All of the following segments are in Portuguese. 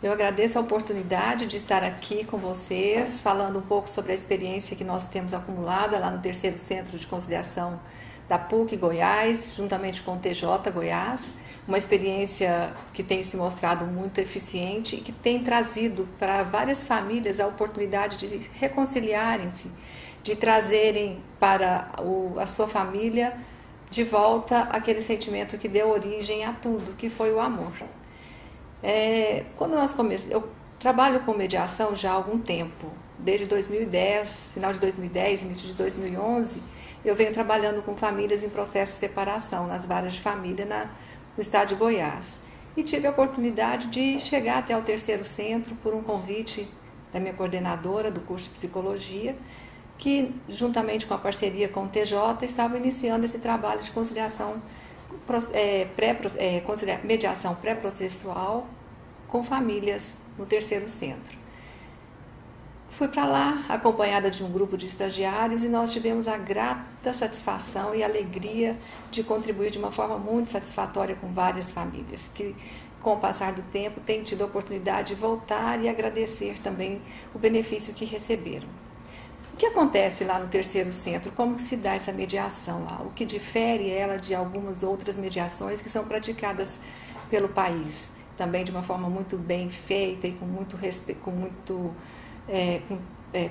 Eu agradeço a oportunidade de estar aqui com vocês, falando um pouco sobre a experiência que nós temos acumulada lá no terceiro Centro de Conciliação da PUC Goiás, juntamente com o TJ Goiás, uma experiência que tem se mostrado muito eficiente e que tem trazido para várias famílias a oportunidade de reconciliarem-se, de trazerem para a sua família de volta aquele sentimento que deu origem a tudo, que foi o amor. Eu trabalho com mediação já há algum tempo, desde 2010, final de 2010, início de 2011, eu venho trabalhando com famílias em processo de separação, nas varas de família no estado de Goiás. E tive a oportunidade de chegar até o terceiro centro por um convite da minha coordenadora do curso de psicologia, que juntamente com a parceria com o TJ estava iniciando esse trabalho de conciliação, mediação pré-processual com famílias no terceiro centro. Fui para lá acompanhada de um grupo de estagiários e nós tivemos a grata satisfação e alegria de contribuir de uma forma muito satisfatória com várias famílias, que com o passar do tempo têm tido a oportunidade de voltar e agradecer também o benefício que receberam. O que acontece lá no terceiro centro? Como que se dá essa mediação lá? O que difere ela de algumas outras mediações que são praticadas pelo país? Também de uma forma muito bem feita e com muito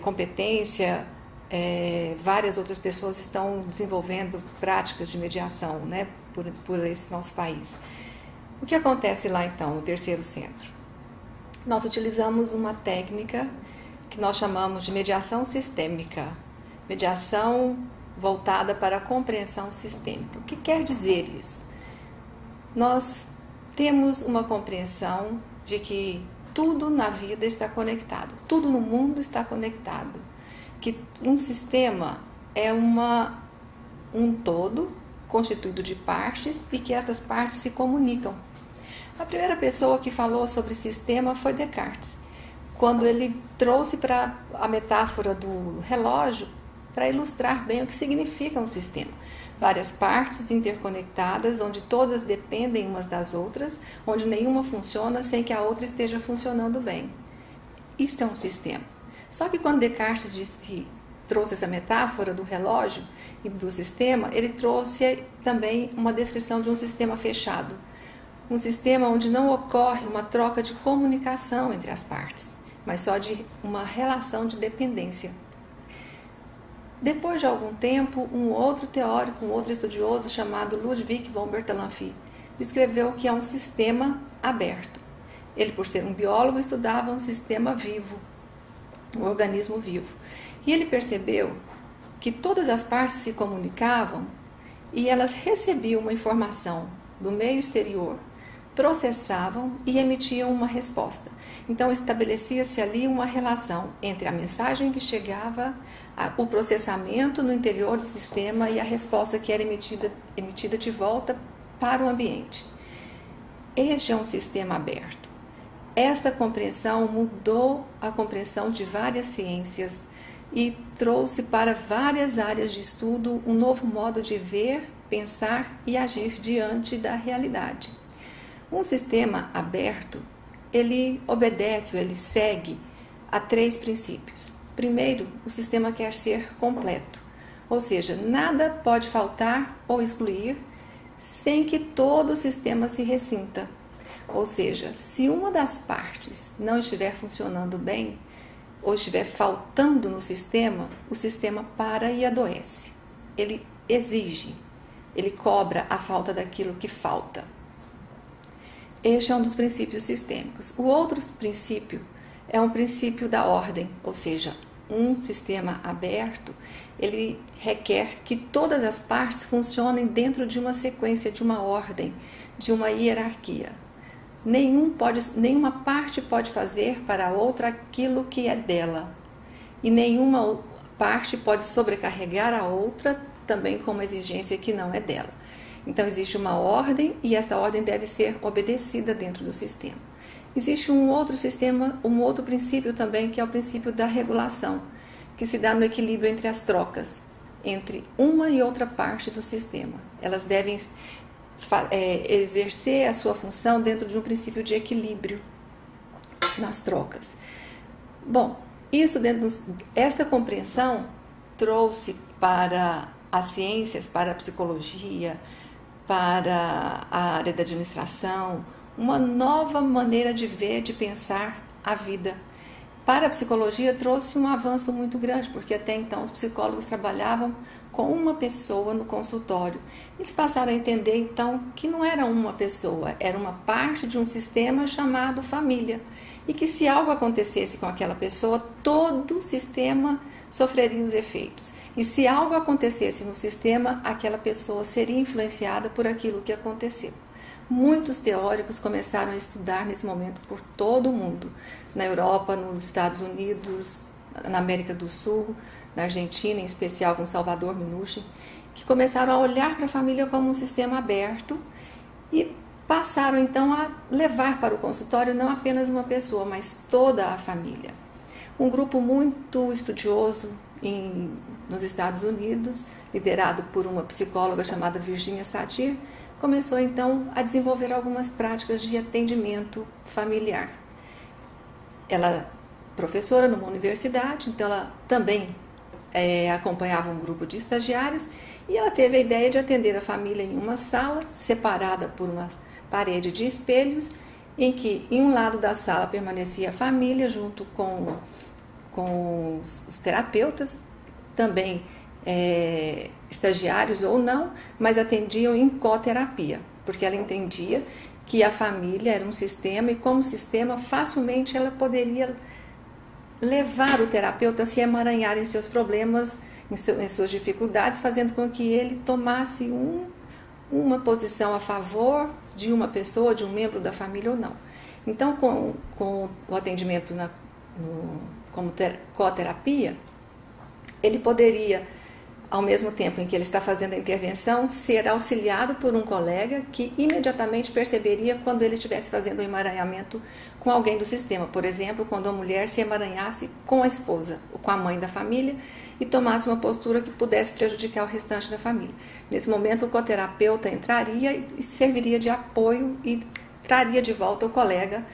competência. Várias outras pessoas estão desenvolvendo práticas de mediação, né, por esse nosso país. O que acontece lá então no terceiro centro? Nós utilizamos uma técnica que nós chamamos de mediação sistêmica, mediação voltada para a compreensão sistêmica. O que quer dizer isso? Nós temos uma compreensão de que tudo na vida está conectado, tudo no mundo está conectado, que um sistema é um todo constituído de partes e que essas partes se comunicam. A primeira pessoa que falou sobre sistema foi Descartes, quando ele trouxe para a metáfora do relógio para ilustrar bem o que significa um sistema. Várias partes interconectadas, onde todas dependem umas das outras, onde nenhuma funciona sem que a outra esteja funcionando bem. Isto é um sistema. Só que quando Descartes trouxe essa metáfora do relógio e do sistema, ele trouxe também uma descrição de um sistema fechado. Um sistema onde não ocorre uma troca de comunicação entre as partes, mas só de uma relação de dependência. Depois de algum tempo, um outro teórico, um outro estudioso chamado Ludwig von Bertalanffy descreveu que é um sistema aberto. Ele, por ser um biólogo, estudava um sistema vivo, um organismo vivo. E ele percebeu que todas as partes se comunicavam e elas recebiam uma informação do meio exterior, processavam e emitiam uma resposta. Então estabelecia-se ali uma relação entre a mensagem que chegava, o processamento no interior do sistema e a resposta que era emitida de volta para o ambiente. Este é um sistema aberto. Esta compreensão mudou a compreensão de várias ciências e trouxe para várias áreas de estudo um novo modo de ver, pensar e agir diante da realidade. Um sistema aberto, ele obedece, ele segue a 3 princípios. Primeiro, o sistema quer ser completo, ou seja, nada pode faltar ou excluir sem que todo o sistema se ressinta. Ou seja, se uma das partes não estiver funcionando bem ou estiver faltando no sistema, o sistema para e adoece. Ele exige, ele cobra a falta daquilo que falta. Este é um dos princípios sistêmicos. O outro princípio é um princípio da ordem, ou seja, um sistema aberto, ele requer que todas as partes funcionem dentro de uma sequência, de uma ordem, de uma hierarquia. Nenhuma parte pode fazer para a outra aquilo que é dela. E nenhuma parte pode sobrecarregar a outra também com uma exigência que não é dela. Então existe uma ordem e essa ordem deve ser obedecida dentro do sistema. Existe um outro princípio também, que é o princípio da regulação, que se dá no equilíbrio entre as trocas, entre uma e outra parte do sistema. Elas devem exercer a sua função dentro de um princípio de equilíbrio. nas trocas. Bom, esta compreensão trouxe para as ciências, para a psicologia, para a área da administração, uma nova maneira de ver, de pensar a vida. Para a psicologia trouxe um avanço muito grande, porque até então os psicólogos trabalhavam com uma pessoa no consultório. Eles passaram a entender então que não era uma pessoa, era uma parte de um sistema chamado família. E que se algo acontecesse com aquela pessoa, todo o sistema sofreria os efeitos. E se algo acontecesse no sistema, aquela pessoa seria influenciada por aquilo que aconteceu. Muitos teóricos começaram a estudar nesse momento por todo o mundo, na Europa, nos Estados Unidos, na América do Sul, na Argentina, em especial com Salvador Minuchin, que começaram a olhar para a família como um sistema aberto e passaram então a levar para o consultório não apenas uma pessoa, mas toda a família. Um grupo muito estudioso nos Estados Unidos, liderado por uma psicóloga chamada Virginia Satir, começou então a desenvolver algumas práticas de atendimento familiar. Ela é professora numa universidade, então ela também acompanhava um grupo de estagiários e ela teve a ideia de atender a família em uma sala, separada por uma parede de espelhos, em que em um lado da sala permanecia a família junto com os terapeutas, também estagiários ou não, mas atendiam em coterapia, porque ela entendia que a família era um sistema e como sistema facilmente ela poderia levar o terapeuta a se emaranhar em seus problemas, em suas dificuldades, fazendo com que ele tomasse uma posição a favor de uma pessoa, de um membro da família ou não. Então, com o atendimento como coterapia, ele poderia, ao mesmo tempo em que ele está fazendo a intervenção, ser auxiliado por um colega que imediatamente perceberia quando ele estivesse fazendo um emaranhamento com alguém do sistema. Por exemplo, quando a mulher se emaranhasse com a esposa ou com a mãe da família e tomasse uma postura que pudesse prejudicar o restante da família. Nesse momento, o coterapeuta entraria e serviria de apoio e traria de volta o colega,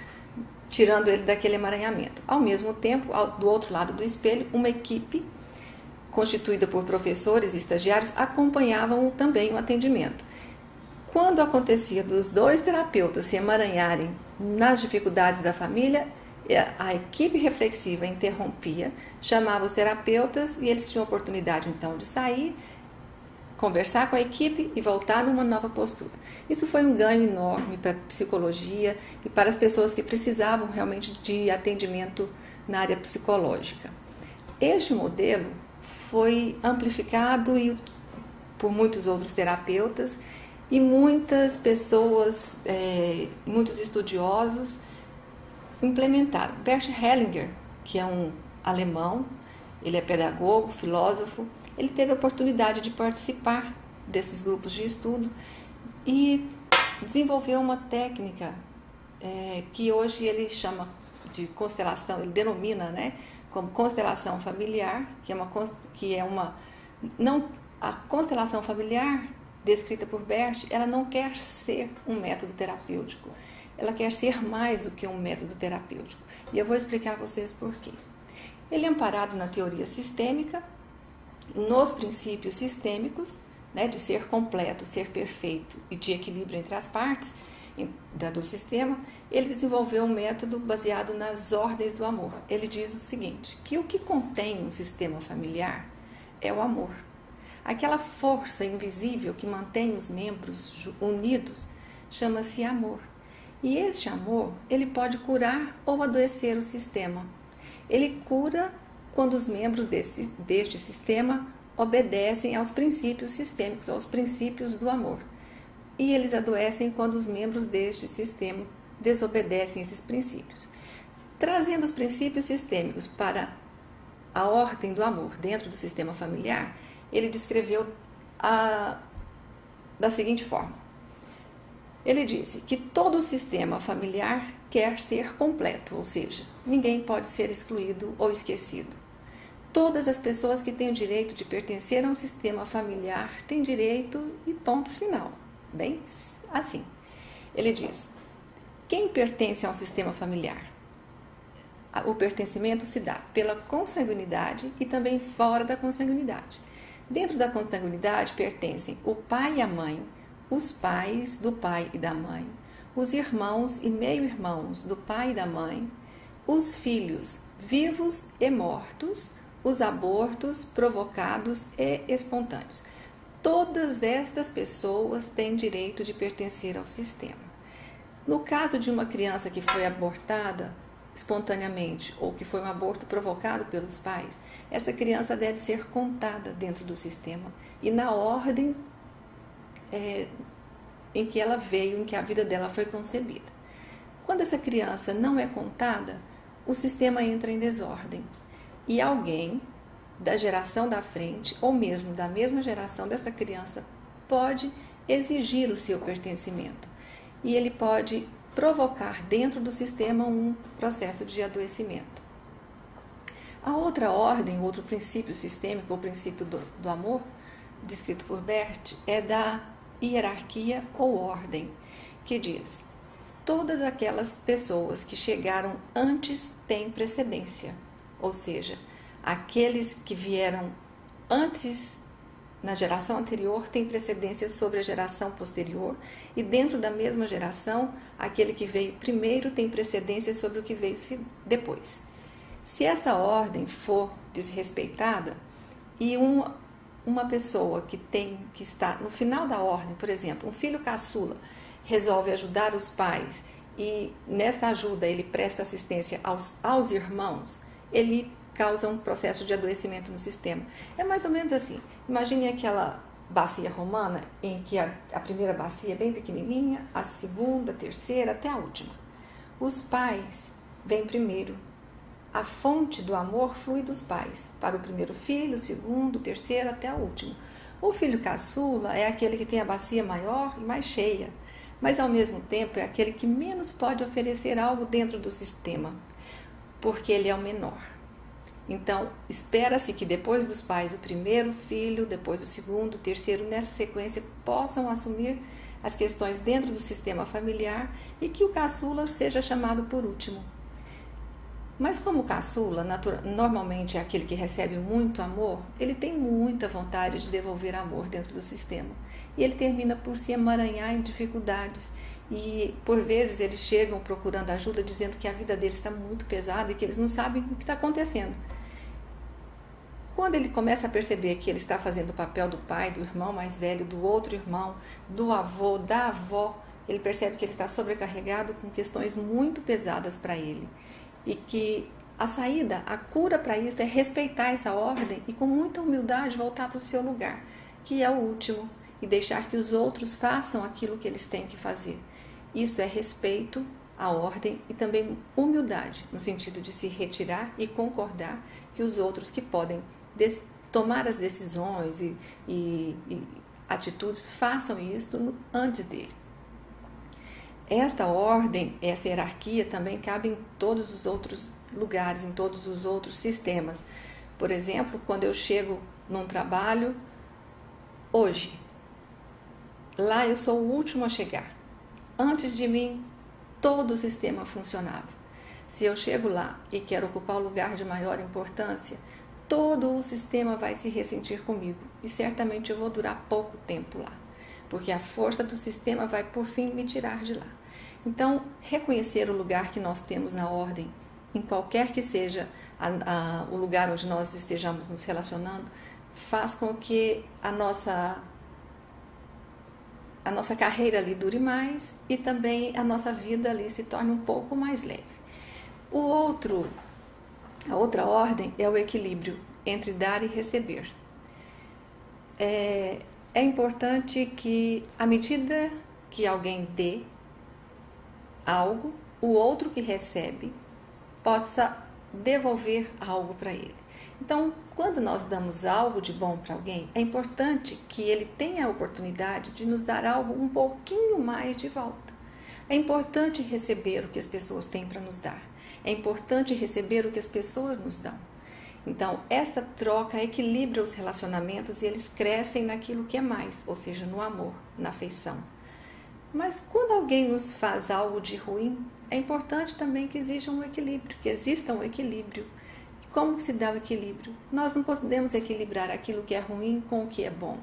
tirando ele daquele emaranhamento. Ao mesmo tempo, do outro lado do espelho, uma equipe constituída por professores e estagiários acompanhavam também o atendimento. Quando acontecia dos dois terapeutas se emaranharem nas dificuldades da família, a equipe reflexiva interrompia, chamava os terapeutas e eles tinham a oportunidade então de sair, conversar com a equipe e voltar numa nova postura. Isso foi um ganho enorme para a psicologia e para as pessoas que precisavam realmente de atendimento na área psicológica. Este modelo foi amplificado por muitos outros terapeutas e muitas pessoas, muitos estudiosos implementaram. Bert Hellinger, que é um alemão, ele é pedagogo, filósofo, ele teve a oportunidade de participar desses grupos de estudo e desenvolveu uma técnica que hoje ele chama de constelação, ele denomina, como constelação familiar, a constelação familiar descrita por Bert, ela não quer ser um método terapêutico, ela quer ser mais do que um método terapêutico. E eu vou explicar a vocês por quê. Ele é amparado na teoria sistêmica, nos princípios sistêmicos, de ser completo, ser perfeito e de equilíbrio entre as partes do sistema. Ele desenvolveu um método baseado nas ordens do amor. Ele diz o seguinte, que o que contém um sistema familiar é o amor. Aquela força invisível que mantém os membros unidos chama-se amor. E este amor, ele pode curar ou adoecer o sistema. Ele cura quando os membros deste sistema obedecem aos princípios sistêmicos, aos princípios do amor. E eles adoecem quando os membros deste sistema desobedecem esses princípios. Trazendo os princípios sistêmicos para a ordem do amor dentro do sistema familiar, ele descreveu da seguinte forma. Ele disse que todo o sistema familiar quer ser completo, ou seja, ninguém pode ser excluído ou esquecido. Todas as pessoas que têm o direito de pertencer a um sistema familiar têm direito e ponto final. Bem, assim. Ele diz, quem pertence a um sistema familiar? o pertencimento se dá pela consanguinidade e também fora da consanguinidade. Dentro da consanguinidade pertencem o pai e a mãe, os pais do pai e da mãe, os irmãos e meio-irmãos do pai e da mãe, os filhos vivos e mortos, os abortos provocados e espontâneos. Todas estas pessoas têm direito de pertencer ao sistema. No caso de uma criança que foi abortada espontaneamente ou que foi um aborto provocado pelos pais, essa criança deve ser contada dentro do sistema e na ordem em que ela veio, em que a vida dela foi concebida. Quando essa criança não é contada, o sistema entra em desordem e alguém da geração da frente ou mesmo da mesma geração dessa criança pode exigir o seu pertencimento e ele pode provocar dentro do sistema um processo de adoecimento. A outra ordem, outro princípio sistêmico, o princípio do amor, descrito por Bert, é da hierarquia ou ordem, que diz: todas aquelas pessoas que chegaram antes têm precedência, ou seja, aqueles que vieram antes na geração anterior têm precedência sobre a geração posterior e dentro da mesma geração, aquele que veio primeiro tem precedência sobre o que veio depois. Se esta ordem for desrespeitada e uma pessoa que está no final da ordem, por exemplo, um filho caçula, resolve ajudar os pais e nesta ajuda ele presta assistência aos irmãos, ele causa um processo de adoecimento no sistema. É mais ou menos assim. Imagine aquela bacia romana em que a primeira bacia é bem pequenininha, a segunda, a terceira, até a última. Os pais vêm primeiro. A fonte do amor flui dos pais, para o primeiro filho, o segundo, o terceiro, até o último. O filho caçula é aquele que tem a bacia maior e mais cheia, mas ao mesmo tempo é aquele que menos pode oferecer algo dentro do sistema, porque ele é o menor. Então, espera-se que depois dos pais, o primeiro filho, depois o segundo, o terceiro, nessa sequência, possam assumir as questões dentro do sistema familiar e que o caçula seja chamado por último. Mas como o caçula normalmente é aquele que recebe muito amor, ele tem muita vontade de devolver amor dentro do sistema. E ele termina por se emaranhar em dificuldades. E por vezes eles chegam procurando ajuda, dizendo que a vida deles está muito pesada e que eles não sabem o que está acontecendo. Quando ele começa a perceber que ele está fazendo o papel do pai, do irmão mais velho, do outro irmão, do avô, da avó, ele percebe que ele está sobrecarregado com questões muito pesadas para ele. E que a saída, a cura para isso é respeitar essa ordem e com muita humildade voltar para o seu lugar, que é o último, e deixar que os outros façam aquilo que eles têm que fazer. Isso é respeito à ordem e também humildade, no sentido de se retirar e concordar que os outros que podem tomar as decisões e atitudes façam isso antes dele. Esta ordem, essa hierarquia também cabe em todos os outros lugares, em todos os outros sistemas. Por exemplo, quando eu chego num trabalho, hoje, lá eu sou o último a chegar. Antes de mim, todo o sistema funcionava. Se eu chego lá e quero ocupar o lugar de maior importância, todo o sistema vai se ressentir comigo e certamente eu vou durar pouco tempo lá, porque a força do sistema vai por fim me tirar de lá. Então, reconhecer o lugar que nós temos na ordem, em qualquer que seja o lugar onde nós estejamos nos relacionando, faz com que a nossa carreira ali dure mais e também a nossa vida ali se torne um pouco mais leve. A outra ordem é o equilíbrio entre dar e receber. É importante que, à medida que alguém dê algo, o outro que recebe possa devolver algo para ele. Então, quando nós damos algo de bom para alguém, é importante que ele tenha a oportunidade de nos dar algo um pouquinho mais de volta. É importante receber o que as pessoas têm para nos dar. É importante receber o que as pessoas nos dão. Então, esta troca equilibra os relacionamentos e eles crescem naquilo que é mais, ou seja, no amor, na afeição. Mas quando alguém nos faz algo de ruim, é importante também que exista um equilíbrio, que exista um equilíbrio. Como se dá o equilíbrio? Nós não podemos equilibrar aquilo que é ruim com o que é bom.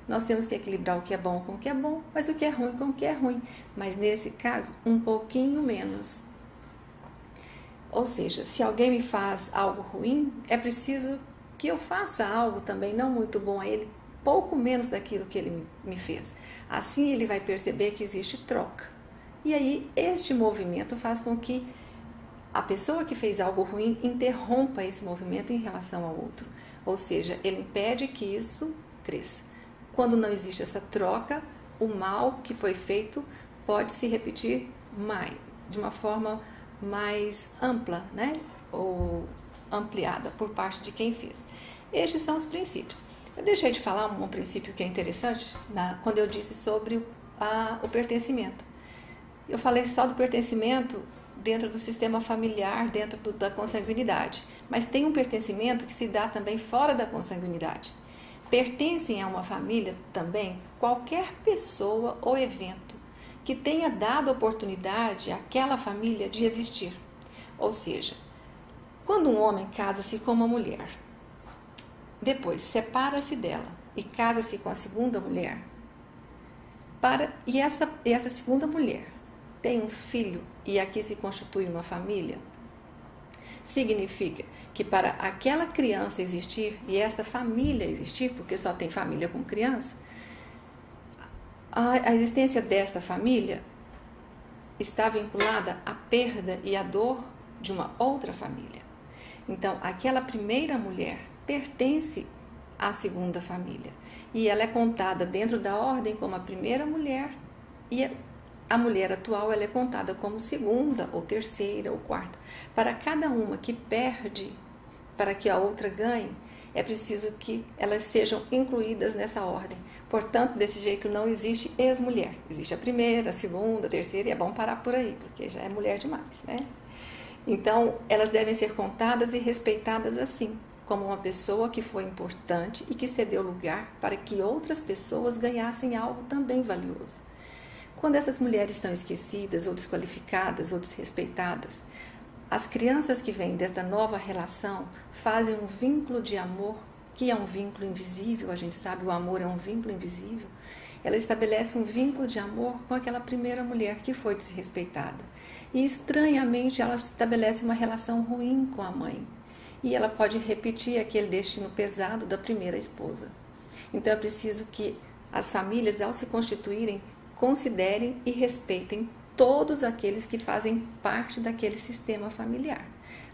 Nós temos que equilibrar o que é bom com o que é bom, mas o que é ruim com o que é ruim. Mas nesse caso, um pouquinho menos. Ou seja, se alguém me faz algo ruim, é preciso que eu faça algo também não muito bom a ele, pouco menos daquilo que ele me fez. Assim ele vai perceber que existe troca. E aí este movimento faz com que a pessoa que fez algo ruim interrompa esse movimento em relação ao outro. Ou seja, ele impede que isso cresça. Quando não existe essa troca, o mal que foi feito pode se repetir de uma forma mais ampla, né? Ou ampliada por parte de quem fez. Estes são os princípios. Eu deixei de falar um princípio que é interessante quando eu disse sobre o pertencimento. Eu falei só do pertencimento dentro do sistema familiar, dentro da consanguinidade. Mas tem um pertencimento que se dá também fora da consanguinidade. Pertencem a uma família também qualquer pessoa ou evento que tenha dado oportunidade àquela família de existir. Ou seja, quando um homem casa-se com uma mulher, depois separa-se dela e casa-se com a segunda mulher, e essa segunda mulher tem um filho e aqui se constitui uma família, significa que para aquela criança existir e esta família existir, porque só tem família com criança, a existência desta família está vinculada à perda e à dor de uma outra família. Então, aquela primeira mulher pertence à segunda família e ela é contada dentro da ordem como a primeira mulher e a mulher atual ela é contada como segunda ou terceira ou quarta. Para cada uma que perde para que a outra ganhe, é preciso que elas sejam incluídas nessa ordem. Portanto, desse jeito não existe ex-mulher. Existe a primeira, a segunda, a terceira, e é bom parar por aí, porque já é mulher demais, né? Então, elas devem ser contadas e respeitadas assim, como uma pessoa que foi importante e que cedeu lugar para que outras pessoas ganhassem algo também valioso. Quando essas mulheres são esquecidas ou desqualificadas ou desrespeitadas, as crianças que vêm desta nova relação fazem um vínculo de amor, que é um vínculo invisível, a gente sabe, o amor é um vínculo invisível. Ela estabelece um vínculo de amor com aquela primeira mulher que foi desrespeitada. E estranhamente ela estabelece uma relação ruim com a mãe. E ela pode repetir aquele destino pesado da primeira esposa. Então é preciso que as famílias, ao se constituírem, considerem e respeitem todos aqueles que fazem parte daquele sistema familiar,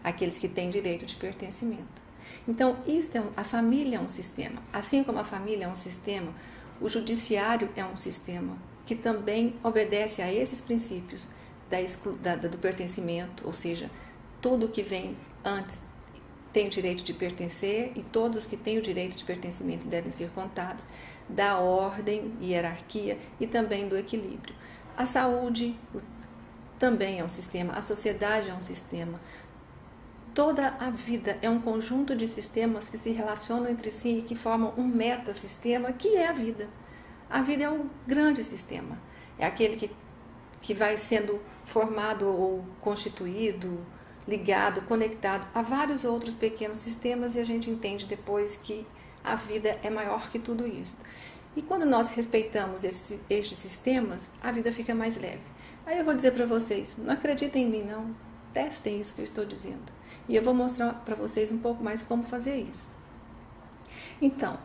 aqueles que têm direito de pertencimento. Então, a família é um sistema. Assim como a família é um sistema, o judiciário é um sistema que também obedece a esses princípios do pertencimento, ou seja, tudo que vem antes tem o direito de pertencer e todos que têm o direito de pertencimento devem ser contados, da ordem, hierarquia e também do equilíbrio. A saúde também é um sistema, a sociedade é um sistema. Toda a vida é um conjunto de sistemas que se relacionam entre si e que formam um metasistema, que é a vida. A vida é um grande sistema, é aquele que vai sendo formado ou constituído, ligado, conectado a vários outros pequenos sistemas e a gente entende depois que a vida é maior que tudo isso. E quando nós respeitamos estes sistemas, a vida fica mais leve. Aí eu vou dizer para vocês, não acreditem em mim não, testem isso que eu estou dizendo. E eu vou mostrar para vocês um pouco mais como fazer isso. Então,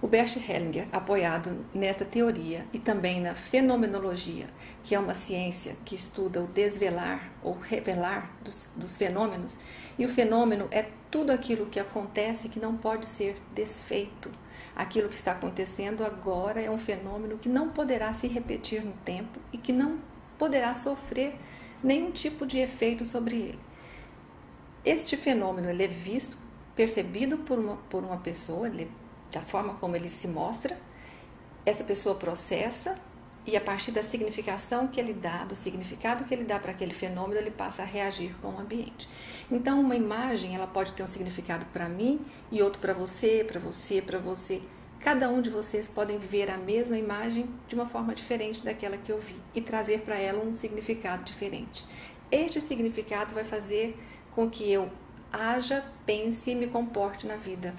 o Bert Hellinger, apoiado nessa teoria e também na fenomenologia, que é uma ciência que estuda o desvelar ou revelar dos fenômenos, e o fenômeno é tudo aquilo que acontece que não pode ser desfeito. Aquilo que está acontecendo agora é um fenômeno que não poderá se repetir no tempo e que não poderá sofrer nenhum tipo de efeito sobre ele. Este fenômeno ele é visto, percebido por uma pessoa, da forma como ele se mostra, essa pessoa processa e a partir da significação que ele dá, do significado que ele dá para aquele fenômeno, ele passa a reagir com o ambiente. Então, uma imagem ela pode ter um significado para mim e outro para você, para você, para você. cada um de vocês podem ver a mesma imagem de uma forma diferente daquela que eu vi e trazer para ela um significado diferente. Este significado vai fazer com que eu haja, pense e me comporte na vida.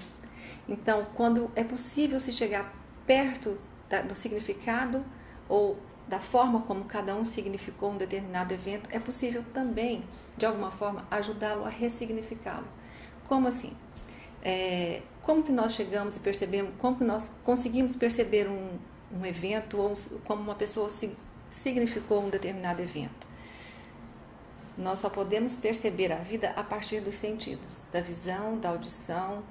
Então, quando é possível se chegar perto do significado ou da forma como cada um significou um determinado evento, é possível também, de alguma forma, ajudá-lo a ressignificá-lo. Como assim? Como que nós chegamos e percebemos, como que nós conseguimos perceber um evento ou como uma pessoa significou um determinado evento? Nós só podemos perceber a vida a partir dos sentidos, da visão, da audição,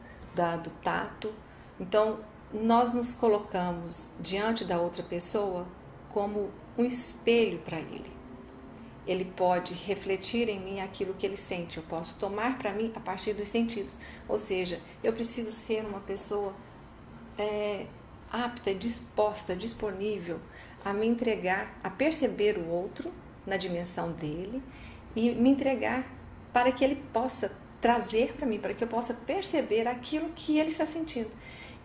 do tato. Então, nós nos colocamos diante da outra pessoa como um espelho para ele. Ele pode refletir em mim aquilo que ele sente, eu posso tomar para mim a partir dos sentidos. Ou seja, eu preciso ser uma pessoa apta, disposta, disponível a me entregar, a perceber o outro na dimensão dele e me entregar para que ele possa trazer para mim, para que eu possa perceber aquilo que ele está sentindo.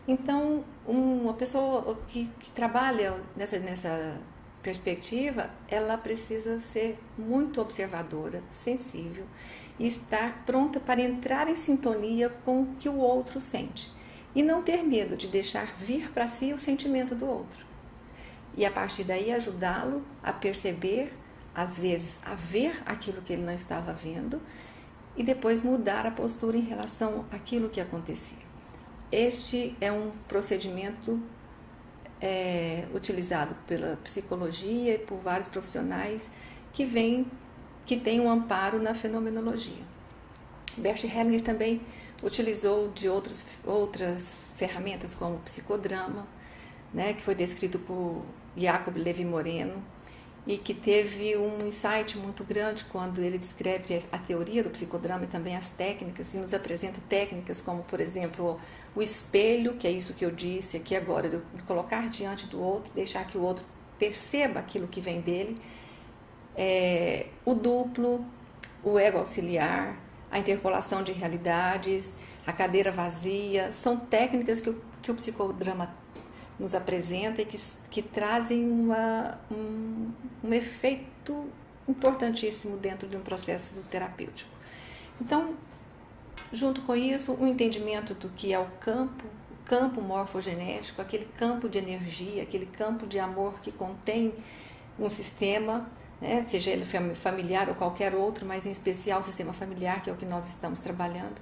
Então, uma pessoa que trabalha nessa perspectiva, ela precisa ser muito observadora, sensível e estar pronta para entrar em sintonia com o que o outro sente. E não ter medo de deixar vir para si o sentimento do outro. E a partir daí ajudá-lo a perceber, às vezes a ver aquilo que ele não estava vendo e depois mudar a postura em relação àquilo que acontecia. Este é um procedimento utilizado pela psicologia e por vários profissionais que têm um amparo na fenomenologia. Bert Hellinger também utilizou de outras ferramentas como o psicodrama, né, que foi descrito por Jacob Levi Moreno, e que teve um insight muito grande quando ele descreve a teoria do psicodrama e também as técnicas, e nos apresenta técnicas como, por exemplo, o espelho, que é isso que eu disse aqui agora, de colocar diante do outro, deixar que o outro perceba aquilo que vem dele, o duplo, o ego auxiliar, a interpolação de realidades, a cadeira vazia, são técnicas que o psicodrama nos apresenta e que trazem um efeito importantíssimo dentro de um processo terapêutico. Então, junto com isso, o entendimento do que é o campo morfogenético, aquele campo de energia, aquele campo de amor que contém um sistema, né, seja ele familiar ou qualquer outro, mas em especial o sistema familiar, que é o que nós estamos trabalhando.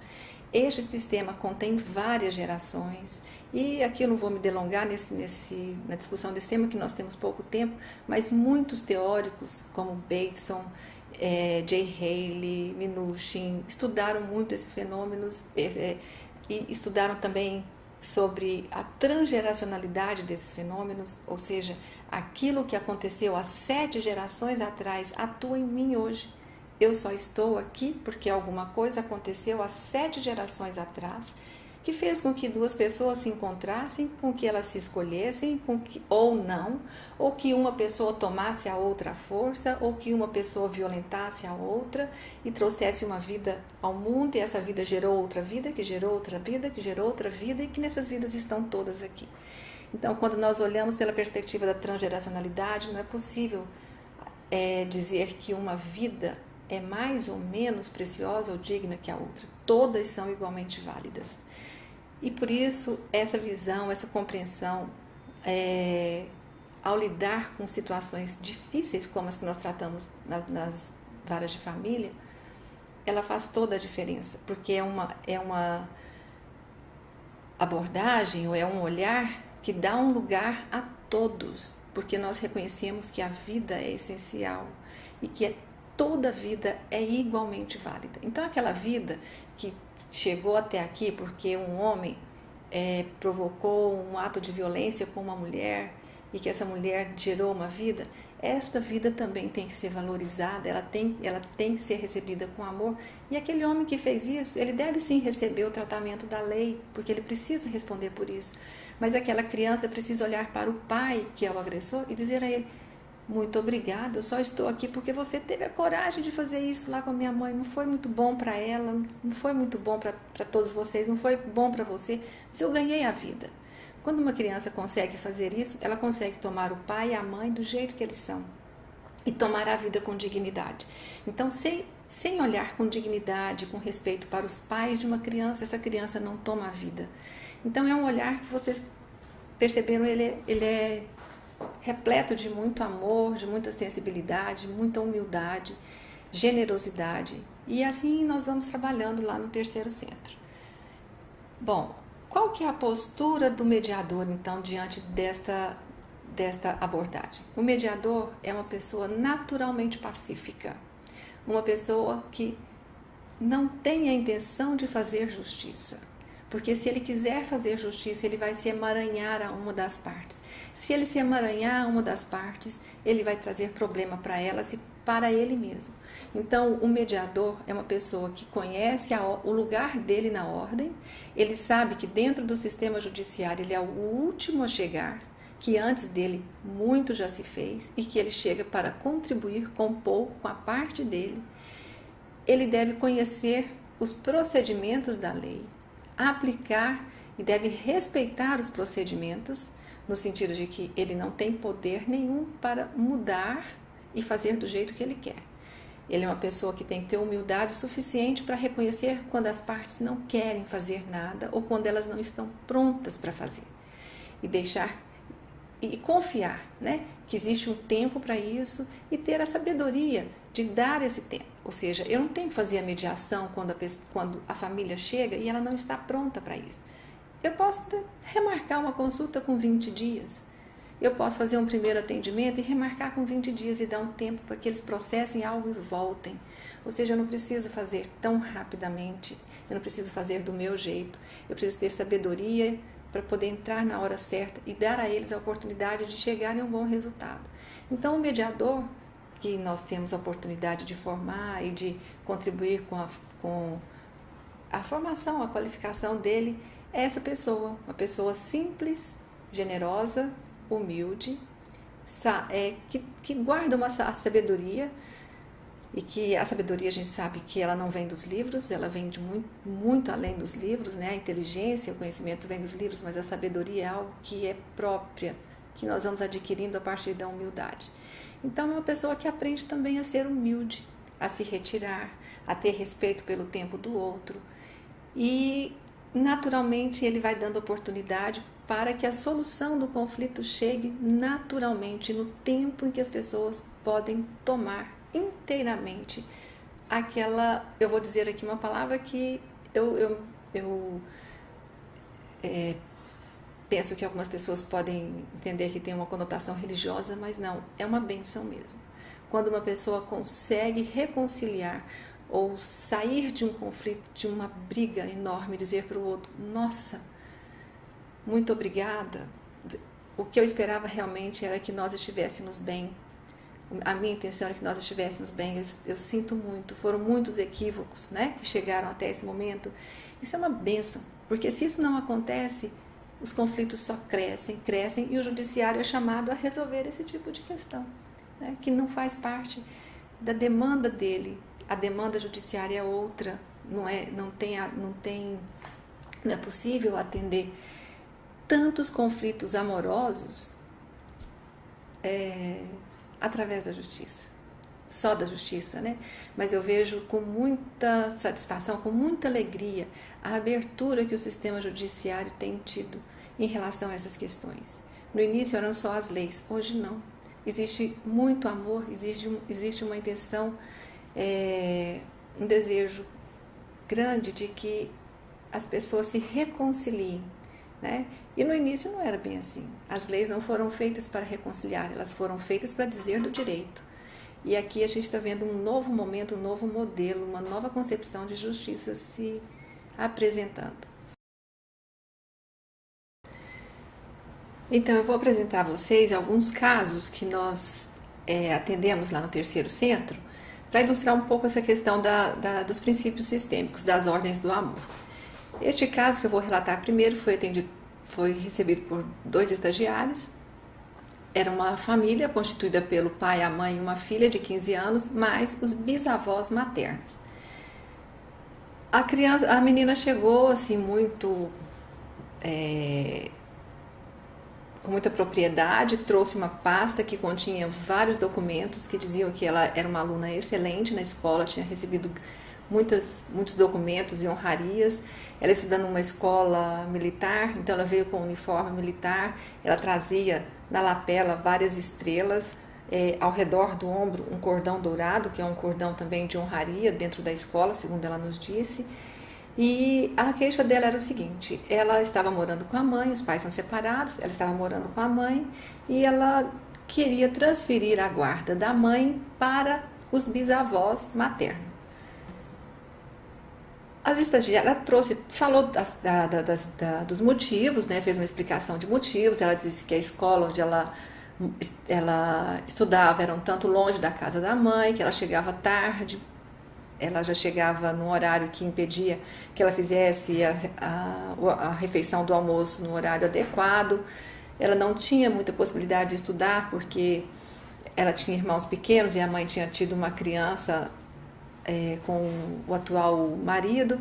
Este sistema contém várias gerações, e aqui eu não vou me delongar na discussão desse tema, que nós temos pouco tempo, mas muitos teóricos, como Bateson, Jay Haley, Minuchin, estudaram muito esses fenômenos e estudaram também sobre a transgeracionalidade desses fenômenos, ou seja, aquilo que aconteceu há 7 gerações atrás atua em mim hoje. Eu só estou aqui porque alguma coisa aconteceu há 7 gerações atrás que fez com que 2 pessoas se encontrassem, com que elas se escolhessem, ou não, ou que uma pessoa tomasse a outra força, ou que uma pessoa violentasse a outra e trouxesse uma vida ao mundo, e essa vida gerou outra vida, que gerou outra vida, que gerou outra vida, e que nessas vidas estão todas aqui. Então, quando nós olhamos pela perspectiva da transgeracionalidade, não é possível dizer que uma vida é mais ou menos preciosa ou digna que a outra. Todas são igualmente válidas. E por isso, essa visão, essa compreensão, ao lidar com situações difíceis como as que nós tratamos nas varas de família, ela faz toda a diferença, porque é uma abordagem ou é um olhar que dá um lugar a todos, porque nós reconhecemos que a vida é essencial e que toda vida é igualmente válida. Então, aquela vida que chegou até aqui porque um homem provocou um ato de violência com uma mulher e que essa mulher gerou uma vida, esta vida também tem que ser valorizada, ela tem que ser recebida com amor. E aquele homem que fez isso, ele deve sim receber o tratamento da lei, porque ele precisa responder por isso. Mas aquela criança precisa olhar para o pai, que é o agressor, e dizer a ele: muito obrigada, eu só estou aqui porque você teve a coragem de fazer isso lá com a minha mãe. Não foi muito bom para ela, não foi muito bom para todos vocês, não foi bom para você, mas eu ganhei a vida. Quando uma criança consegue fazer isso, ela consegue tomar o pai e a mãe do jeito que eles são e tomar a vida com dignidade. Então, sem olhar com dignidade, com respeito para os pais de uma criança, essa criança não toma a vida. Então, é um olhar que vocês perceberam, ele é repleto de muito amor, de muita sensibilidade, muita humildade, generosidade. E assim nós vamos trabalhando lá no terceiro centro. Bom, qual que é a postura do mediador, então, diante desta abordagem? O mediador é uma pessoa naturalmente pacífica, uma pessoa que não tem a intenção de fazer justiça, porque se ele quiser fazer justiça, ele vai se emaranhar a uma das partes. Se ele se emaranhar a uma das partes, ele vai trazer problema para elas e para ele mesmo. Então, o mediador é uma pessoa que conhece o lugar dele na ordem, ele sabe que dentro do sistema judiciário ele é o último a chegar, que antes dele muito já se fez e que ele chega para contribuir com pouco, com a parte dele. Ele deve conhecer os procedimentos da lei, aplicar e deve respeitar os procedimentos, no sentido de que ele não tem poder nenhum para mudar e fazer do jeito que ele quer. Ele é uma pessoa que tem que ter humildade suficiente para reconhecer quando as partes não querem fazer nada ou quando elas não estão prontas para fazer. E deixar e confiar, né, que existe um tempo para isso e ter a sabedoria de dar esse tempo. Ou seja, eu não tenho que fazer a mediação quando a família chega e ela não está pronta para isso. Eu posso remarcar uma consulta com 20 dias. Eu posso fazer um primeiro atendimento e remarcar com 20 dias e dar um tempo para que eles processem algo e voltem. Ou seja, eu não preciso fazer tão rapidamente, eu não preciso fazer do meu jeito. Eu preciso ter sabedoria para poder entrar na hora certa e dar a eles a oportunidade de chegarem a um bom resultado. Então, o mediador, que nós temos a oportunidade de formar e de contribuir com a formação, a qualificação dele, é essa pessoa, uma pessoa simples, generosa, humilde, que guarda uma sabedoria, e que a sabedoria a gente sabe que ela não vem dos livros, ela vem de muito além dos livros, né? A inteligência, o conhecimento vem dos livros, mas a sabedoria é algo que é própria, que nós vamos adquirindo a partir da humildade. Então é uma pessoa que aprende também a ser humilde, a se retirar, a ter respeito pelo tempo do outro, e naturalmente ele vai dando oportunidade para que a solução do conflito chegue naturalmente no tempo em que as pessoas podem tomar inteiramente aquela, eu vou dizer aqui uma palavra que eu penso que algumas pessoas podem entender que tem uma conotação religiosa, mas não, é uma bênção mesmo. Quando uma pessoa consegue reconciliar ou sair de um conflito, de uma briga enorme, dizer para o outro, nossa, muito obrigada, o que eu esperava realmente era que nós estivéssemos bem, a minha intenção era que nós estivéssemos bem, eu sinto muito, foram muitos equívocos, né, que chegaram até esse momento. Isso é uma bênção, porque se isso não acontece, os conflitos só crescem, crescem, e o judiciário é chamado a resolver esse tipo de questão, né, que não faz parte da demanda dele. A demanda judiciária é outra, não é possível atender tantos conflitos amorosos através da justiça, só da justiça, né? Mas eu vejo com muita satisfação, com muita alegria, a abertura que o sistema judiciário tem tido em relação a essas questões. No início eram só as leis, hoje não. Existe muito amor, existe uma intenção, um desejo grande de que as pessoas se reconciliem, né? E no início não era bem assim. As leis não foram feitas para reconciliar, elas foram feitas para dizer do direito. E aqui a gente está vendo um novo momento, um novo modelo, uma nova concepção de justiça se apresentando. Então eu vou apresentar a vocês alguns casos que nós atendemos lá no terceiro centro, para ilustrar um pouco essa questão dos princípios sistêmicos, das ordens do amor. Este caso que eu vou relatar primeiro foi recebido por 2 estagiários. Era uma família constituída pelo pai, a mãe e uma filha de 15 anos, mais os bisavós maternos. A menina chegou assim muito com muita propriedade, trouxe uma pasta que continha vários documentos que diziam que ela era uma aluna excelente na escola, tinha recebido muitos documentos e honrarias. Ela estudando numa escola militar, então ela veio com um uniforme militar, ela trazia na lapela várias estrelas, ao redor do ombro um cordão dourado, que é um cordão também de honraria dentro da escola, segundo ela nos disse. E a queixa dela era o seguinte: ela estava morando com a mãe, os pais são separados, ela estava morando com a mãe e ela queria transferir a guarda da mãe para os bisavós maternos. As estagiárias, ela falou dos motivos, né, fez uma explicação de motivos. Ela disse que a escola onde ela estudava era um tanto longe da casa da mãe, que ela chegava tarde, ela já chegava num horário que impedia que ela fizesse a refeição do almoço no horário adequado. Ela não tinha muita possibilidade de estudar porque ela tinha irmãos pequenos e a mãe tinha tido uma criança com o atual marido,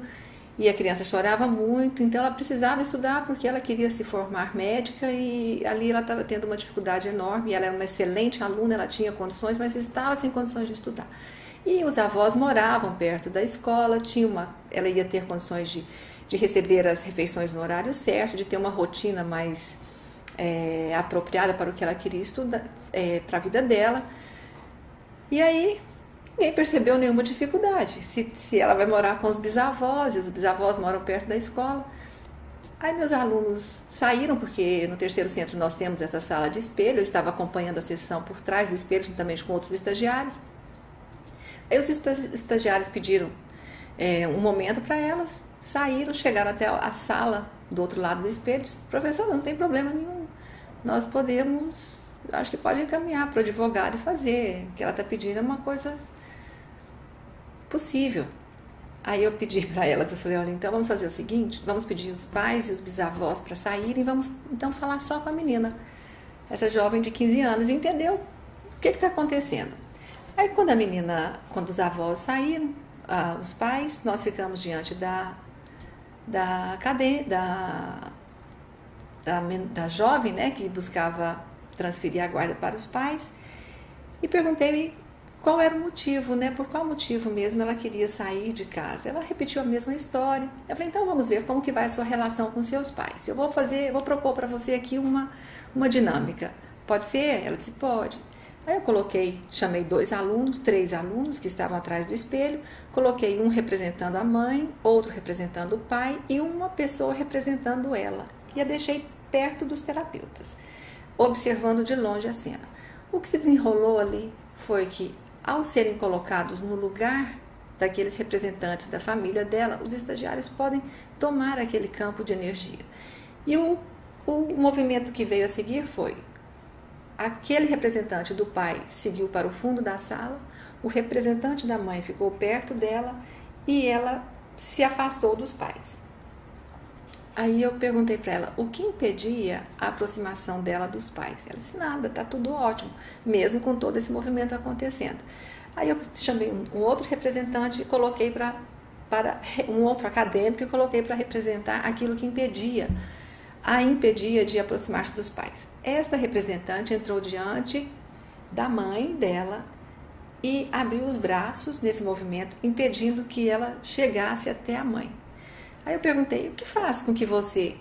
e a criança chorava muito, então ela precisava estudar porque ela queria se formar médica, e ali ela estava tendo uma dificuldade enorme. Ela era uma excelente aluna, ela tinha condições, mas estava sem condições de estudar. E os avós moravam perto da escola, ela ia ter condições de receber as refeições no horário certo, de ter uma rotina mais apropriada para o que ela queria estudar, para a vida dela. E aí ninguém percebeu nenhuma dificuldade. Se ela vai morar com os bisavós, e os bisavós moram perto da escola. Aí meus alunos saíram, porque no terceiro centro nós temos essa sala de espelho. Eu estava acompanhando a sessão por trás do espelho, juntamente com outros estagiários. Aí os estagiários pediram um momento para elas, saíram, chegaram até a sala do outro lado do espelho. Disse: professor, não tem problema nenhum, nós podemos, acho que pode encaminhar para o advogado e fazer, o que ela está pedindo é uma coisa possível. Aí eu pedi para elas, eu falei: olha, então vamos fazer o seguinte, vamos pedir os pais e os bisavós para saírem, vamos então falar só com a menina, essa jovem de 15 anos, e entendeu o que está acontecendo. Aí quando os avós saíram, os pais, nós ficamos diante da jovem, né, que buscava transferir a guarda para os pais, e perguntei qual era o motivo, né? Por qual motivo mesmo ela queria sair de casa. Ela repetiu a mesma história. Eu falei: então vamos ver como que vai a sua relação com seus pais. Eu vou propor para você aqui uma dinâmica. Pode ser? Ela disse: pode. Aí eu chamei 3 alunos que estavam atrás do espelho, coloquei um representando a mãe, outro representando o pai e uma pessoa representando ela. E a deixei perto dos terapeutas, observando de longe a cena. O que se desenrolou ali foi que, ao serem colocados no lugar daqueles representantes da família dela, os estagiários podem tomar aquele campo de energia. E o movimento que veio a seguir foi: aquele representante do pai seguiu para o fundo da sala, o representante da mãe ficou perto dela e ela se afastou dos pais. Aí eu perguntei para ela o que impedia a aproximação dela dos pais. Ela disse: nada, está tudo ótimo, mesmo com todo esse movimento acontecendo. Aí eu chamei um outro representante e coloquei para um outro acadêmico e coloquei para representar aquilo que impedia de aproximar-se dos pais. Esta representante entrou diante da mãe dela e abriu os braços nesse movimento, impedindo que ela chegasse até a mãe. Aí eu perguntei: o que faz com que você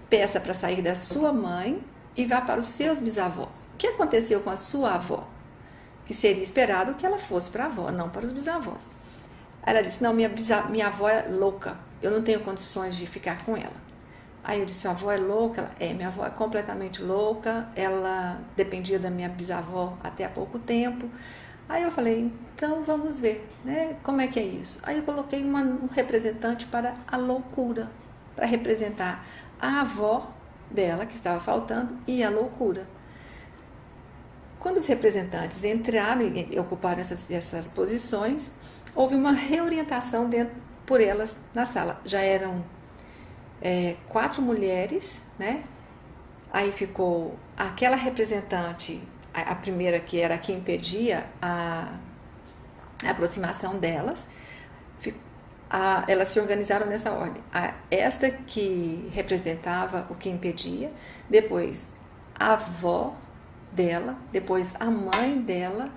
peça para sair da sua mãe e vá para os seus bisavós? O que aconteceu com a sua avó? Que seria esperado que ela fosse para a avó, não para os bisavós. Aí ela disse: não, minha avó é louca, eu não tenho condições de ficar com ela. Aí eu disse: a avó é louca? Minha avó é completamente louca, ela dependia da minha bisavó até há pouco tempo. Aí eu falei: então vamos ver, né, como é que é isso. Aí eu coloquei um representante para a loucura, para representar a avó dela, que estava faltando, e a loucura. Quando os representantes entraram e ocuparam essas posições, houve uma reorientação por elas na sala. Já eram 4 mulheres, né? Aí ficou aquela representante, a primeira, que era quem impedia a aproximação delas. Elas se organizaram nessa ordem. Esta que representava o que impedia, depois a avó dela, depois a mãe dela,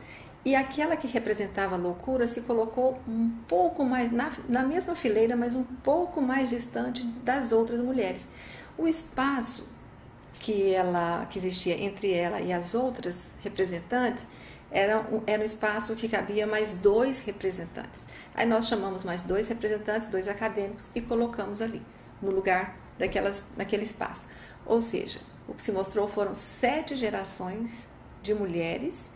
e aquela que representava a loucura se colocou um pouco mais na mesma fileira, mas um pouco mais distante das outras mulheres. O espaço que existia entre ela e as outras representantes era um espaço que cabia mais 2 representantes. Aí nós chamamos mais 2 representantes, 2 acadêmicos, e colocamos ali, no lugar naquele espaço. Ou seja, o que se mostrou foram 7 gerações de mulheres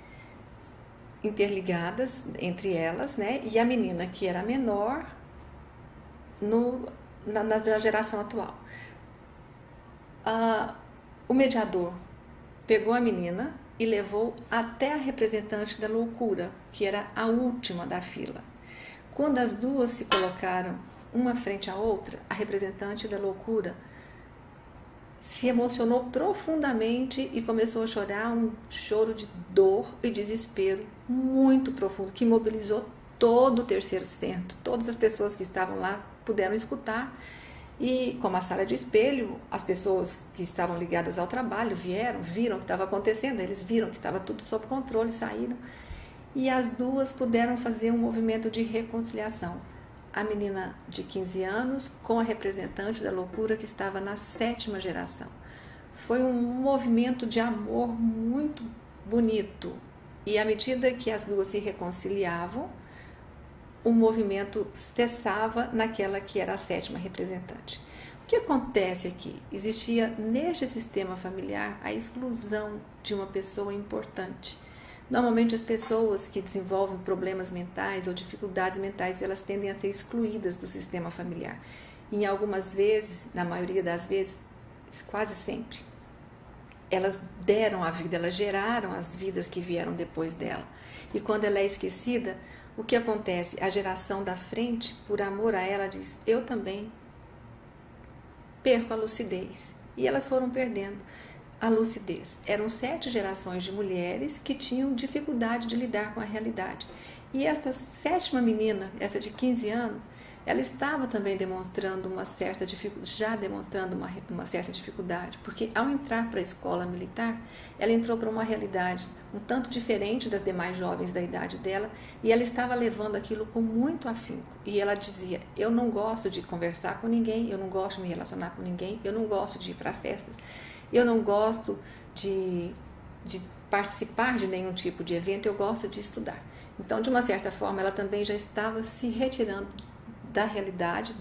interligadas entre elas, né? E a menina que era menor na geração atual. O mediador pegou a menina e levou até a representante da loucura, que era a última da fila. Quando as duas se colocaram uma frente à outra, a representante da loucura se emocionou profundamente e começou a chorar um choro de dor e desespero muito profundo, que mobilizou todo o terceiro centro. Todas as pessoas que estavam lá puderam escutar. E como a sala de espelho, as pessoas que estavam ligadas ao trabalho viram o que estava acontecendo, eles viram que estava tudo sob controle, saíram. E as duas puderam fazer um movimento de reconciliação. A menina de 15 anos com a representante da loucura que estava na 7ª geração. Foi um movimento de amor muito bonito. E à medida que as duas se reconciliavam, o movimento cessava naquela que era a 7ª representante. O que acontece aqui? Existia neste sistema familiar a exclusão de uma pessoa importante. Normalmente as pessoas que desenvolvem problemas mentais ou dificuldades mentais, elas tendem a ser excluídas do sistema familiar. Em algumas vezes, na maioria das vezes, quase sempre, elas deram a vida, elas geraram as vidas que vieram depois dela. E quando ela é esquecida, o que acontece? A geração da frente, por amor a ela, diz: eu também perco a lucidez. E elas foram perdendo a lucidez. Eram 7 gerações de mulheres que tinham dificuldade de lidar com a realidade. E esta 7ª menina, essa de 15 anos, ela estava também demonstrando uma certa dificuldade, porque ao entrar para a escola militar, ela entrou para uma realidade um tanto diferente das demais jovens da idade dela, e ela estava levando aquilo com muito afinco. E ela dizia: eu não gosto de conversar com ninguém, eu não gosto de me relacionar com ninguém, eu não gosto de ir para festas, eu não gosto de participar de nenhum tipo de evento, eu gosto de estudar. Então, de uma certa forma, ela também já estava se retirando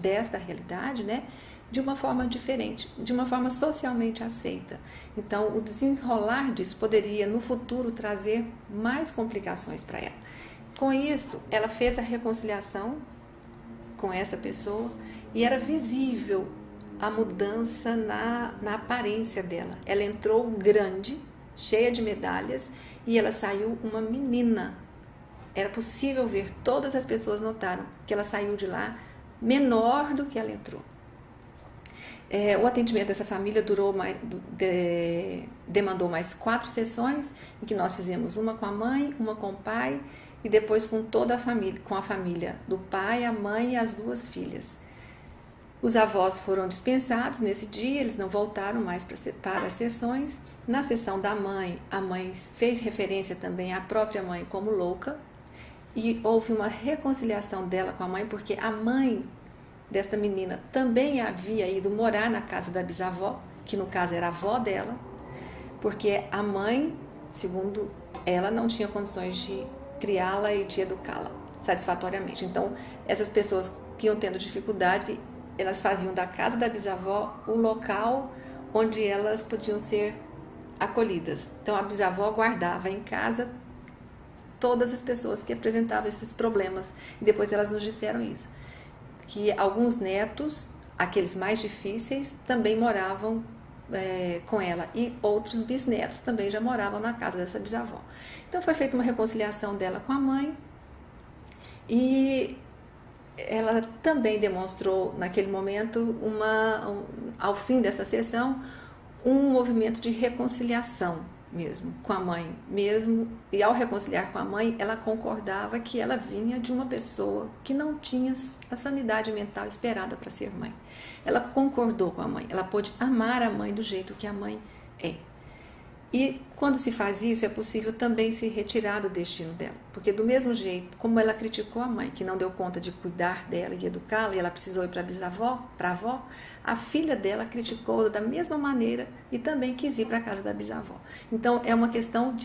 desta realidade, né? De uma forma diferente, de uma forma socialmente aceita. Então, o desenrolar disso poderia, no futuro, trazer mais complicações para ela. Com isso, ela fez a reconciliação com essa pessoa e era visível a mudança na aparência dela. Ela entrou grande, cheia de medalhas, e ela saiu uma menina. Era possível ver, todas as pessoas notaram que ela saiu de lá menor do que ela entrou. O atendimento dessa família demandou mais 4 sessões, em que nós fizemos uma com a mãe, uma com o pai, e depois com toda a família, com a família do pai, a mãe e as 2 filhas. Os avós foram dispensados nesse dia, eles não voltaram mais para as sessões. Na sessão da mãe, a mãe fez referência também à própria mãe como louca, e houve uma reconciliação dela com a mãe, porque a mãe desta menina também havia ido morar na casa da bisavó, que no caso era a avó dela, porque a mãe, segundo ela, não tinha condições de criá-la e de educá-la satisfatoriamente. Então, essas pessoas que iam tendo dificuldade, elas faziam da casa da bisavó o local onde elas podiam ser acolhidas. Então, a bisavó guardava em casa todas as pessoas que apresentavam esses problemas. E depois elas nos disseram isso, que alguns netos, aqueles mais difíceis, também moravam com ela, e outros bisnetos também já moravam na casa dessa bisavó. Então foi feita uma reconciliação dela com a mãe, e ela também demonstrou naquele momento, ao fim dessa sessão, um movimento de reconciliação mesmo, com a mãe mesmo, e ao reconciliar com a mãe, ela concordava que ela vinha de uma pessoa que não tinha a sanidade mental esperada para ser mãe. Ela concordou com a mãe, ela pôde amar a mãe do jeito que a mãe é. E quando se faz isso, é possível também se retirar do destino dela. Porque do mesmo jeito, como ela criticou a mãe, que não deu conta de cuidar dela e educá-la, e ela precisou ir para a bisavó, para a avó, a filha dela criticou da mesma maneira e também quis ir para a casa da bisavó. Então, é uma questão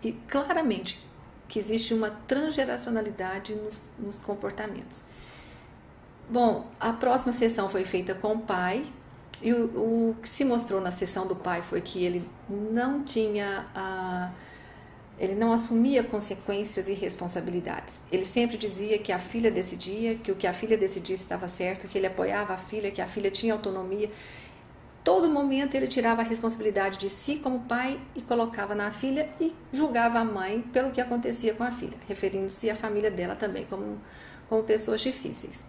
de claramente que existe uma transgeracionalidade nos comportamentos. Bom, a próxima sessão foi feita com o pai. E o que se mostrou na sessão do pai foi que ele ele não assumia consequências e responsabilidades. Ele sempre dizia que a filha decidia, que o que a filha decidisse estava certo, que ele apoiava a filha, que a filha tinha autonomia. Todo momento ele tirava a responsabilidade de si como pai e colocava na filha e julgava a mãe pelo que acontecia com a filha, referindo-se à família dela também como pessoas difíceis.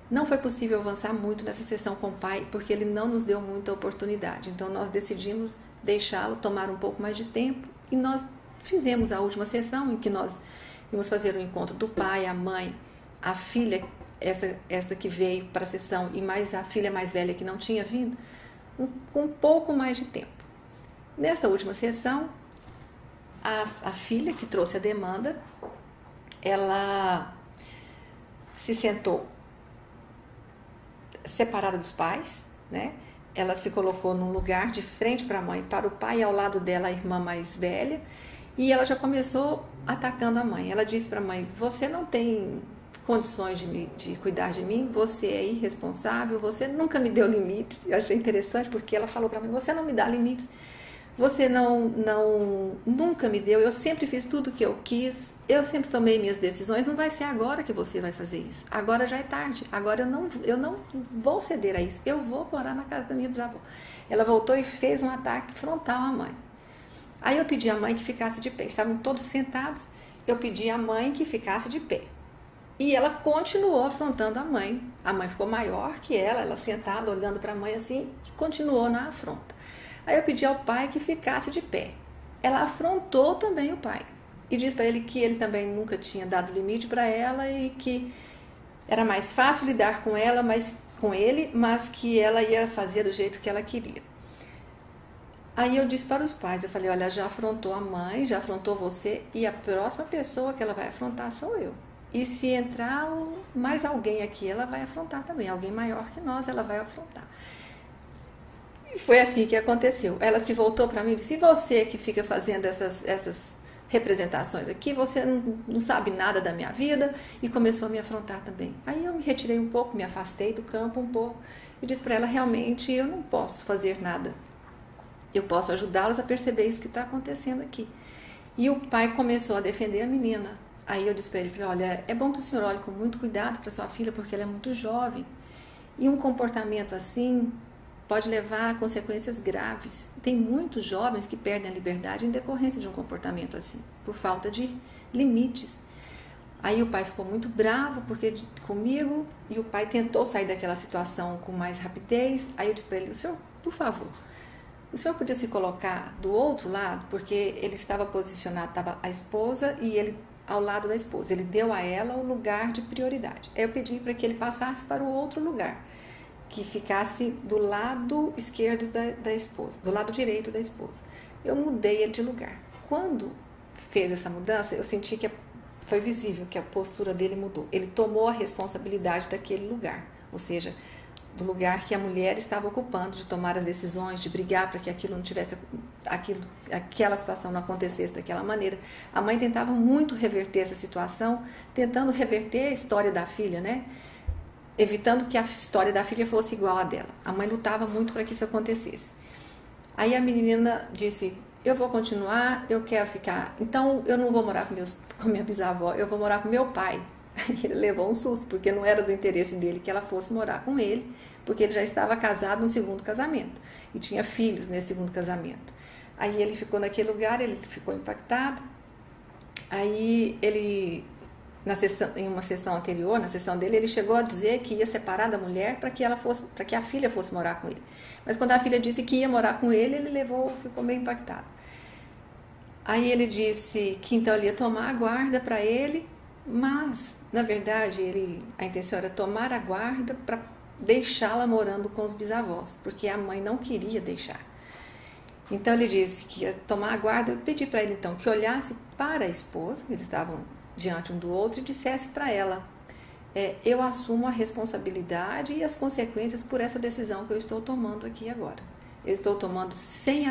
Não foi possível avançar muito nessa sessão com o pai, porque ele não nos deu muita oportunidade. Então, nós decidimos deixá-lo tomar um pouco mais de tempo e nós fizemos a última sessão em que nós íamos fazer o encontro do pai, a mãe, a filha, essa que veio para a sessão e mais a filha mais velha que não tinha vindo, com um pouco mais de tempo. Nesta última sessão, a filha que trouxe a demanda, ela se sentou separada dos pais, né? Ela se colocou num lugar de frente para a mãe, para o pai, e ao lado dela a irmã mais velha, e ela já começou atacando a mãe. Ela disse para a mãe: você não tem condições de cuidar de mim, você é irresponsável, você nunca me deu limites. Eu achei interessante porque ela falou para mim: você não me dá limites, você nunca me deu, eu sempre fiz tudo o que eu quis, eu sempre tomei minhas decisões, não vai ser agora que você vai fazer isso, agora já é tarde, agora eu não vou ceder a isso, eu vou morar na casa da minha bisavó. Ela voltou e fez um ataque frontal à mãe. Aí eu pedi à mãe que ficasse de pé, estavam todos sentados, eu pedi à mãe que ficasse de pé. E ela continuou afrontando a mãe ficou maior que ela sentada olhando para a mãe assim, e continuou na afronta. Aí eu pedi ao pai que ficasse de pé. Ela afrontou também o pai e disse para ele que ele também nunca tinha dado limite para ela e que era mais fácil lidar com ela, com ele, mas que ela ia fazer do jeito que ela queria. Aí eu disse para os pais, eu falei: olha, já afrontou a mãe, já afrontou você, e a próxima pessoa que ela vai afrontar sou eu. E se entrar mais alguém aqui, ela vai afrontar também, alguém maior que nós, ela vai afrontar. E foi assim que aconteceu. Ela se voltou para mim e disse: e você que fica fazendo essas representações aqui, você não sabe nada da minha vida? E começou a me afrontar também. Aí eu me retirei um pouco, me afastei do campo um pouco e disse para ela: realmente eu não posso fazer nada. Eu posso ajudá-los a perceber isso que está acontecendo aqui. E o pai começou a defender a menina. Aí eu disse para ele: olha, é bom que o senhor olhe com muito cuidado para sua filha, porque ela é muito jovem. E um comportamento assim pode levar a consequências graves. Tem muitos jovens que perdem a liberdade em decorrência de um comportamento assim, por falta de limites. Aí o pai ficou muito bravo comigo, e o pai tentou sair daquela situação com mais rapidez. Aí eu disse para ele: o senhor, por favor, o senhor podia se colocar do outro lado, porque ele estava posicionado, estava a esposa e ele ao lado da esposa. Ele deu a ela o lugar de prioridade. Aí eu pedi para que ele passasse para o outro lugar, que ficasse do lado esquerdo da esposa, do lado direito da esposa. Eu mudei ele de lugar. Quando fez essa mudança, eu senti que foi visível que a postura dele mudou. Ele tomou a responsabilidade daquele lugar, ou seja, do lugar que a mulher estava ocupando, de tomar as decisões, de brigar para que aquilo não tivesse, aquela situação não acontecesse daquela maneira. A mãe tentava muito reverter essa situação, tentando reverter a história da filha, né? Evitando que a história da filha fosse igual à dela. A mãe lutava muito para que isso acontecesse. Aí a menina disse: eu vou continuar, eu quero ficar. Então eu não vou morar com minha bisavó, eu vou morar com meu pai. Ele levou um susto, porque não era do interesse dele que ela fosse morar com ele, porque ele já estava casado no segundo casamento e tinha filhos nesse segundo casamento. Aí ele ficou naquele lugar, ele ficou impactado. Aí ele, em uma sessão anterior, na sessão dele, ele chegou a dizer que ia separar da mulher para que a filha fosse morar com ele. Mas quando a filha disse que ia morar com ele, ficou meio impactado. Aí ele disse que então ele ia tomar a guarda para ele, mas na verdade a intenção era tomar a guarda para deixá-la morando com os bisavós, porque a mãe não queria deixar. Então ele disse que ia tomar a guarda. Eu pedi para ele então que olhasse para a esposa, eles estavam diante um do outro, e dissesse para ela: eu assumo a responsabilidade e as consequências por essa decisão que eu estou tomando aqui agora. Eu estou tomando sem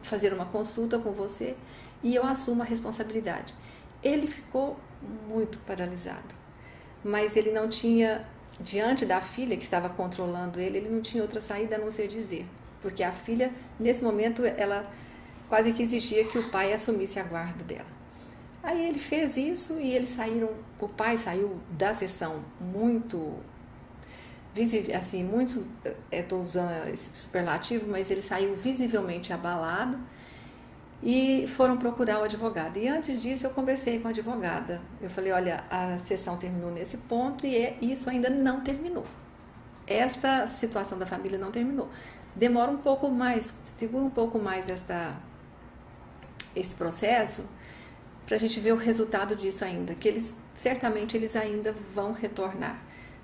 fazer uma consulta com você, e eu assumo a responsabilidade. Ele ficou muito paralisado, mas ele não tinha, diante da filha que estava controlando ele não tinha outra saída a não ser dizer, porque a filha, nesse momento, ela quase que exigia que o pai assumisse a guarda dela. Aí ele fez isso e eles saíram, o pai saiu da sessão muito visível, assim, muito, estou usando esse superlativo, mas ele saiu visivelmente abalado e foram procurar o advogado. E antes disso eu conversei com a advogada. Eu falei: olha, a sessão terminou nesse ponto e isso ainda não terminou. Esta situação da família não terminou. Demora um pouco mais, segura um pouco mais esse processo para a gente ver o resultado disso ainda, que certamente eles ainda vão retornar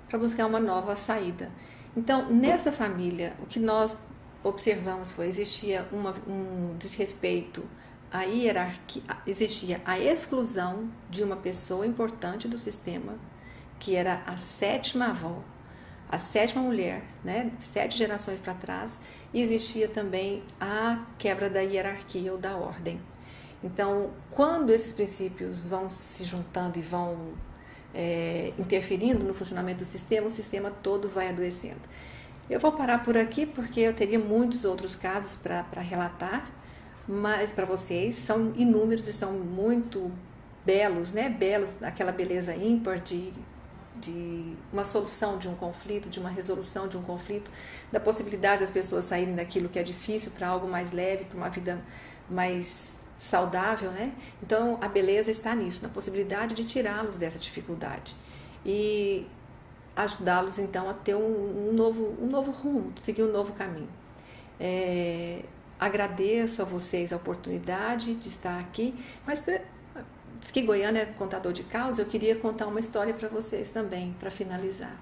para buscar uma nova saída. Então, nesta família, o que nós observamos foi: existia um desrespeito à hierarquia, existia a exclusão de uma pessoa importante do sistema, que era a sétima avó, a sétima mulher, né, 7 gerações para trás, e existia também a quebra da hierarquia ou da ordem. Então, quando esses princípios vão se juntando e vão interferindo no funcionamento do sistema, o sistema todo vai adoecendo. Eu vou parar por aqui porque eu teria muitos outros casos para relatar, mas para vocês são inúmeros e são muito belos, né? Belos, aquela beleza ímpar de uma solução de um conflito, de uma resolução de um conflito, da possibilidade das pessoas saírem daquilo que é difícil para algo mais leve, para uma vida mais saudável, né? Então a beleza está nisso, na possibilidade de tirá-los dessa dificuldade e ajudá-los então a ter um novo rumo, seguir um novo caminho. Agradeço a vocês a oportunidade de estar aqui, mas diz que Goiânia é contador de causos, eu queria contar uma história para vocês também, para finalizar.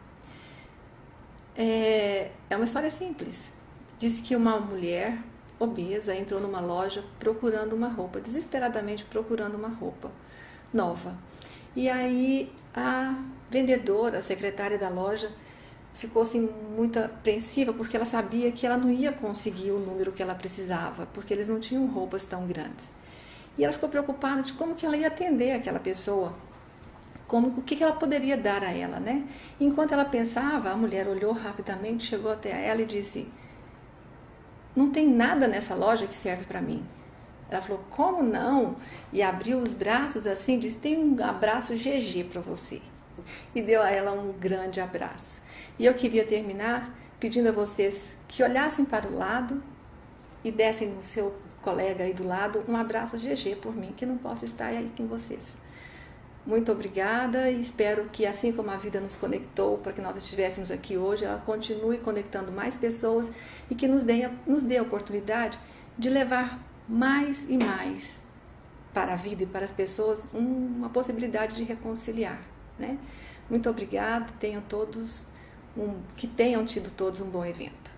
É uma história simples. Diz que uma mulher obesa entrou numa loja procurando uma roupa, desesperadamente procurando uma roupa nova. E aí a vendedora, a secretária da loja, ficou assim muito apreensiva, porque ela sabia que ela não ia conseguir o número que ela precisava, porque eles não tinham roupas tão grandes. E ela ficou preocupada de como que ela ia atender aquela pessoa, o que ela poderia dar a ela, né? Enquanto ela pensava, a mulher olhou rapidamente, chegou até ela e disse: não tem nada nessa loja que serve para mim. Ela falou: como não? E abriu os braços assim, disse: tem um abraço GG para você. E deu a ela um grande abraço. E eu queria terminar pedindo a vocês que olhassem para o lado e dessem no seu colega aí do lado um abraço GG por mim, que não posso estar aí com vocês. Muito obrigada e espero que, assim como a vida nos conectou para que nós estivéssemos aqui hoje, ela continue conectando mais pessoas e que nos dê a oportunidade de levar mais e mais para a vida e para as pessoas uma possibilidade de reconciliar, né? Muito obrigada, que tenham tido todos um bom evento.